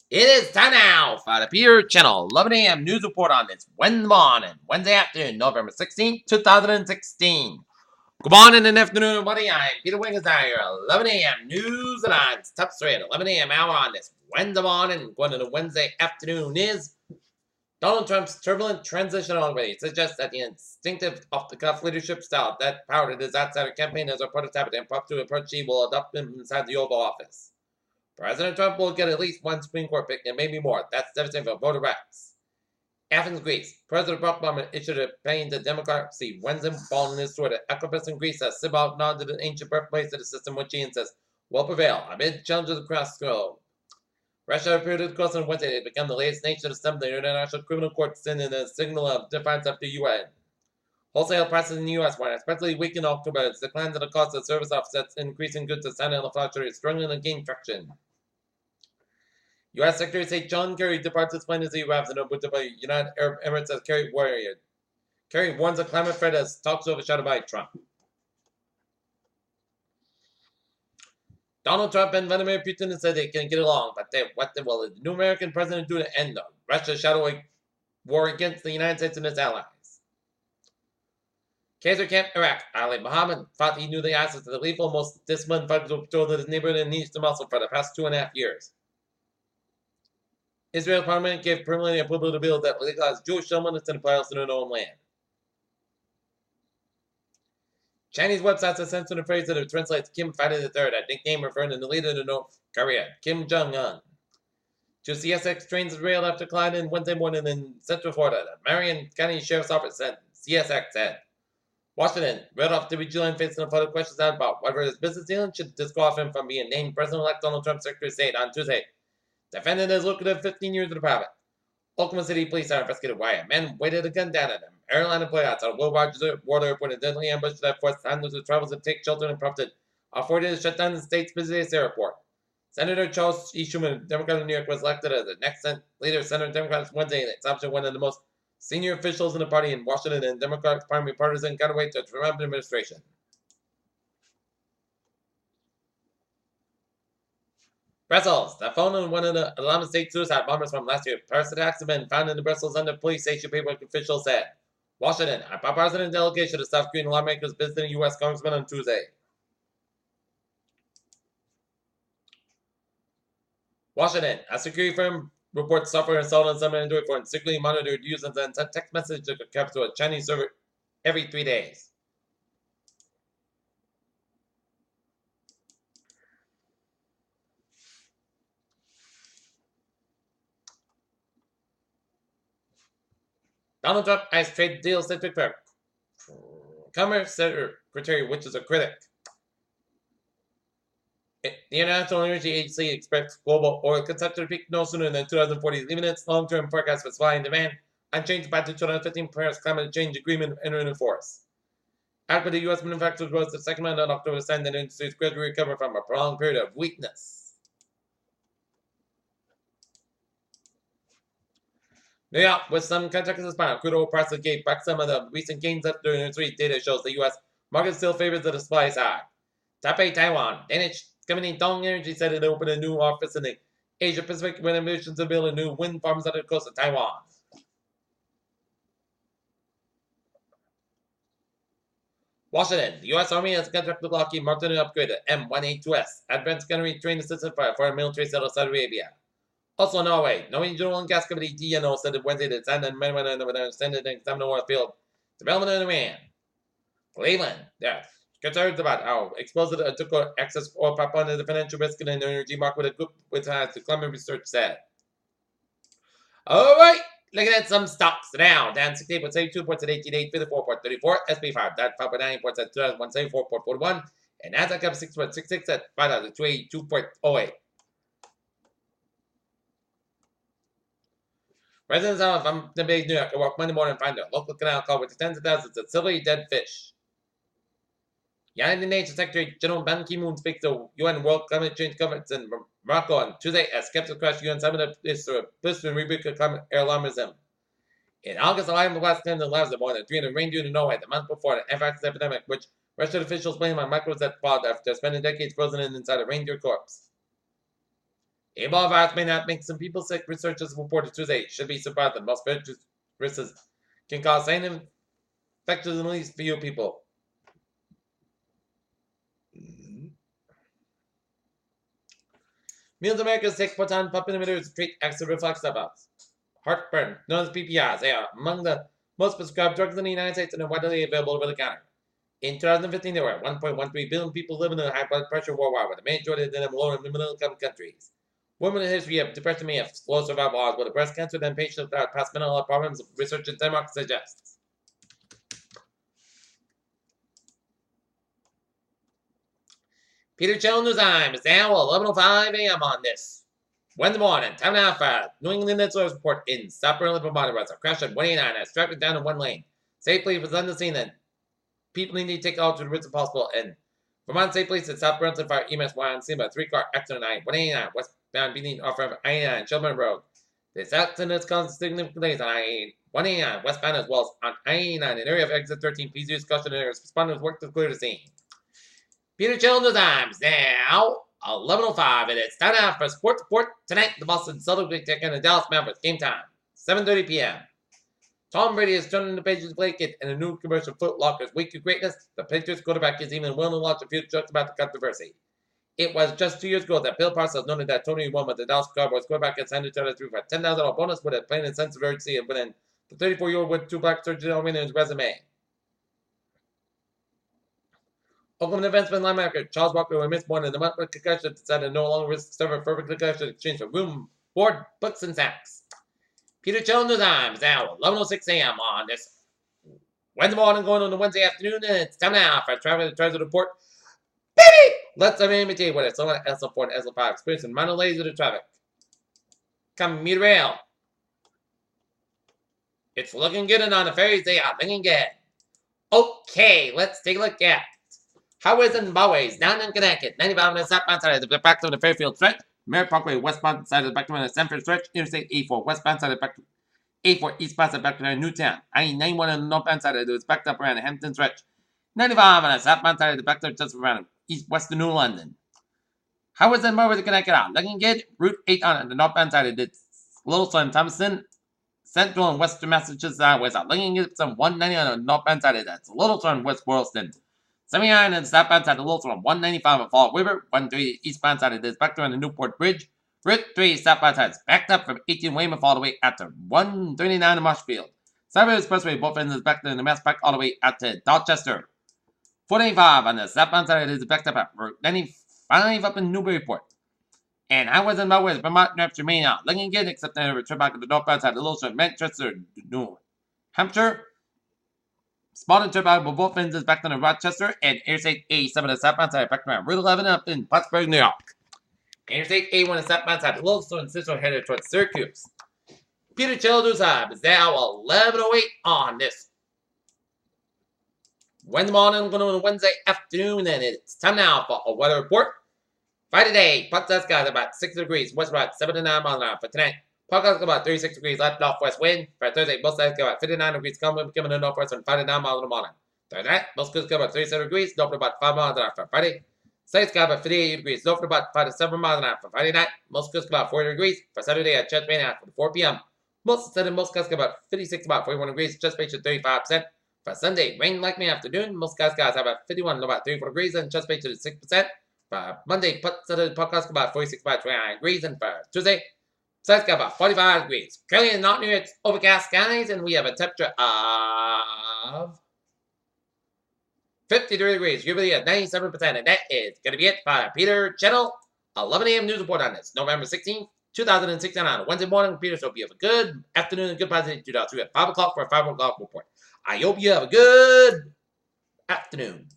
It is time now for the Peter Channel 11 a.m. news report on this Wednesday afternoon, November 16th, 2016. Good morning and afternoon, everybody. I'm Peter Wiggins. Your 11 a.m. news and odds top straight at 11 a.m. hour on this Wednesday morning. Going to the Wednesday afternoon is Donald Trump's turbulent transition already suggests that the instinctive off-the-cuff leadership style that powered his outsider campaign as a prototype and impromptu approach he will adopt him inside the Oval Office. President Trump will get at least one Supreme Court pick and maybe more. That's devastating for voter rights. Athens, Greece. President Obama issued a plea to democracy Wednesday, falling his sword at Acropolis in Greece, a symbolic nod to the ancient birthplace of the system which he insists will prevail amid challenges across the globe. Russia appeared to cross on Wednesday to become the latest nation to stem the International Criminal Court in a signal of defiance after UN. Wholesale prices in the U.S. were especially weak in October as declines in the cost of service offsets increasing goods to China and the fluctuating struggling to gain traction. U.S. Secretary of State John Kerry departs his plane as he arrives in Abu Dhabi, United Arab Emirates as Kerry warrior. Kerry warns of climate threat as talks overshadowed by Trump. Donald Trump and Vladimir Putin said they can get along, but what will the new American president do to end Russia's shadowy war against the United States and its allies? Kaiser Camp Iraq, Ali Muhammad thought he knew the assets of the lethal, most disciplined fighters who patrolled his neighborhood and needs to muscle for the past 2.5 years. Israel's parliament gave permanent approval to a bill that legalized Jewish settlements and piles in their own land. Chinese websites have censored a phrase that translates Kim Friday the 3rd, a nickname referring to the leader of North Korea, Kim Jong-un. Two CSX trains derailed after colliding Wednesday morning in Central Florida. The Marion County Sheriff's Office said CSX said. Washington read off the vigilante facing a flood of questions out about whether his business dealings should disqualify him from being named President-elect Donald Trump Secretary of State on Tuesday. Defendant has lucrative 15 years in the private. Oklahoma City police are investigating why a man weighted a gun down at him. Airline employee outside of Will Rogers Water Airport a deadly ambush that forced hundreds of travelers to take shelter and prompted authorities to shut down the state's busiest airport. Senator Charles E. Schumer, Democrat of New York, was elected as the next leader of Senate Democrats Wednesday. It's option one of the most senior officials in the party in Washington and Democratic primary partisan got away to the Trump administration. Brussels. The phone of one of the Islamic State suicide bombers from last year. Paris attacks have been found in the Brussels under police station paperwork, officials said. Washington. A bipartisan delegation of South Korean lawmakers visiting U.S. Congressman on Tuesday. Washington. A security firm reports software installed on some Android phone secretly monitored users and sent text messages that kept to a Chinese server every 3 days. Donald Trump has trade deal centric for Commerce Secretary, which is a critic. The International Energy Agency expects global oil consumption to peak no sooner than 2040, leaving its long-term forecast for supply and demand unchanged by the 2015 Paris Climate Change Agreement entering into force. After the U.S. manufacturers rose the second month on October, saying that industries gradually recover from a prolonged period of weakness. New York, with some contractors aspiring, crude oil prices gave back some of the recent gains after industry data shows the U.S. market still favors the supply side. Taipei, Taiwan. Danish company Dong Energy said it opened a new office in the Asia Pacific with ambitions to build a new wind farms on the coast of Taiwan. Washington. The U.S. Army has contracted Lockheed Martin to upgrade the M182S advanced gunnery trained assistant for a military sale of Saudi Arabia. Also, Norway. Norwegian oil and gas company DNO said that Wednesday that signed an amendment of an extended examining oil field development in Iran. Cleveland. There. Concerns about how exposed it took access oil pipeline is a financial risk in an energy market with a group which has the climate research said. Alright, looking at some stocks now. Down 68.72 points at 18.8, 54.34, SP5, that 5.9 points at 174.41, and Nasdaq up 6.66 at 5,282.08. Residents of the Bay, New York, I walk Monday morning and find a local canal called with tens of thousands of silvery dead fish. United Nations Secretary General Ban Ki-moon speaks to UN World Climate Change Conference in Morocco on Tuesday as skeptics across UN summit is a blistering rebuke of climate alarmism. In August, a line of last 10 lives of more than 300 reindeer in Norway the month before an FX epidemic, which Russian officials blame on microbes that fault after spending decades frozen inside a reindeer corpse. A ball virus may not make some people sick. Researchers reported Tuesday should be surprised that most viruses can cause same infections in at least few people. Meals America's take proton pump inhibitors to treat acid reflux episodes. Heartburn, known as PPIs, they are among the most prescribed drugs in the United States and are widely available over the counter. In 2015, there were 1.13 billion people living in high blood pressure worldwide, with the majority of them low and middle-income countries. Women with a history of depression may have slow survival odds with breast cancer than patients without past mental health problems, research in Denmark suggests. Peter Channel News Time is now 11:05 a.m. on this Wednesday morning. Time now for New England Insurance Report in South Berlin, Vermont. A crash at 189 has struck it down in one lane. Safely was on the scene and people need to take out to the risk possible. And Vermont State Police at South Burlington Fire EMS were on scene by a 3-car accident at 189 westbound beating off of I-89 Shelburne Road. This accident has caused significant delays on I-189 westbound as well as on I-89 in the area of exit 13. Please use caution and responders work to clear the scene. Peter Children's Times now 11:05, and it's time now for Sports Report tonight. The Boston Celtics taking the Dallas Mavericks. Game time 7:30 p.m. Tom Brady is turning the pages of Blake in a new commercial Foot Locker's Week of Greatness. The Patriots quarterback is even willing to launch a few jokes about the controversy. It was just 2 years ago that Bill Parcells noted that Tony Romo, the Dallas Cowboys quarterback, had signed each other through for a $10,000 bonus with a plain sense of urgency and within the 34-year-old with 2 black surgery on his resume. Oakland defenseman linebacker Charles Walker, who missed more than a month with concussion, decided to no longer risk suffer further concussion in exchange for room, board, books, and sacks. Peter Children's Times now 11:06 a.m. on this Wednesday morning, going on the Wednesday afternoon, and it's time now for Travis tries to report. Baby! Let's imitate what it's on SL4 and SL5 experiencing minor delays of the traffic. Commuter rail. It's looking good, and on the ferries they are looking good. Okay, let's take a look at highways and byways down in Connecticut. 95 on the southbound side of the back of the Fairfield stretch. Merritt Parkway westbound side of the back of the Sanford stretch. Interstate 84 westbound side of the back. 84 eastbound side of the back of Newtown. I-91 on the northbound side of it was backed up around the Hampton stretch. 95 on the southbound side of the back of just around east-west of New London. Highways and byways in Connecticut are looking good. Route 8 on the northbound side of the Little Sun, Thompson. Central and western Massachusetts highways are looking good. Some 190 on the northbound side of that. Little Sun, West Boylston. 79 on the southbound side of Little Sun, 195 on Fall River, 130 eastbound side of this back around the Newport Bridge. Route 3 southbound side is backed up from 18 Weymouth all the way out to 139 in Marshfield. Cyber Expressway both ends is backed in the Mass Park all the way out to Dorchester. 495 on the southbound side is backed up at Route 95 up in Newburyport. And highways and byways, Vermont, New Hampshire, Maine out looking good, except for the trip back to the northbound side of Little Sun, Manchester, New Hampshire. Spotted trip out of both ends is back to Rochester, and Interstate 87 on the southbound side back to Route 11 up in Plattsburgh, New York. Interstate 81 on the southbound side of Wilson and Cicero headed towards Syracuse. Peter Children's Time is now 11:08 on this Wednesday morning, going on Wednesday afternoon, and it's time now for a weather report. Friday today, Puck's skies about 60 degrees, west about 7 to 9 miles an hour. For tonight, Puck's about 36 degrees, left northwest wind. For Thursday, most skies about 59 degrees, coming in the northwest and 5 to 9 miles in the morning. Thursday night, most skies about 37 degrees, north about 5 miles an hour. For Friday, Sunny sky about 58 degrees, north about 5 to 7 miles an hour. For Friday night, most skies about 40 degrees. For Saturday at Church Main after 4 p.m., most skies about 56, about 41 degrees, just based at 35%. For Sunday, rain likely afternoon, most skies about 51, about 34 degrees, and just based at 6%. For Monday, Puck's about 46, about 29 degrees, and for Tuesday, Sun's got about 45 degrees. Currently in North New York, it's overcast skies, and we have a temperature of 53 degrees. Humidity at 97%, and that is going to be it for Peter Channel 11 a.m. news report on this November 16th, 2016 on Wednesday morning. Peter, so hope you have a good afternoon and good positive 2003 at 5 o'clock for a 5 o'clock report. I hope you have a good afternoon.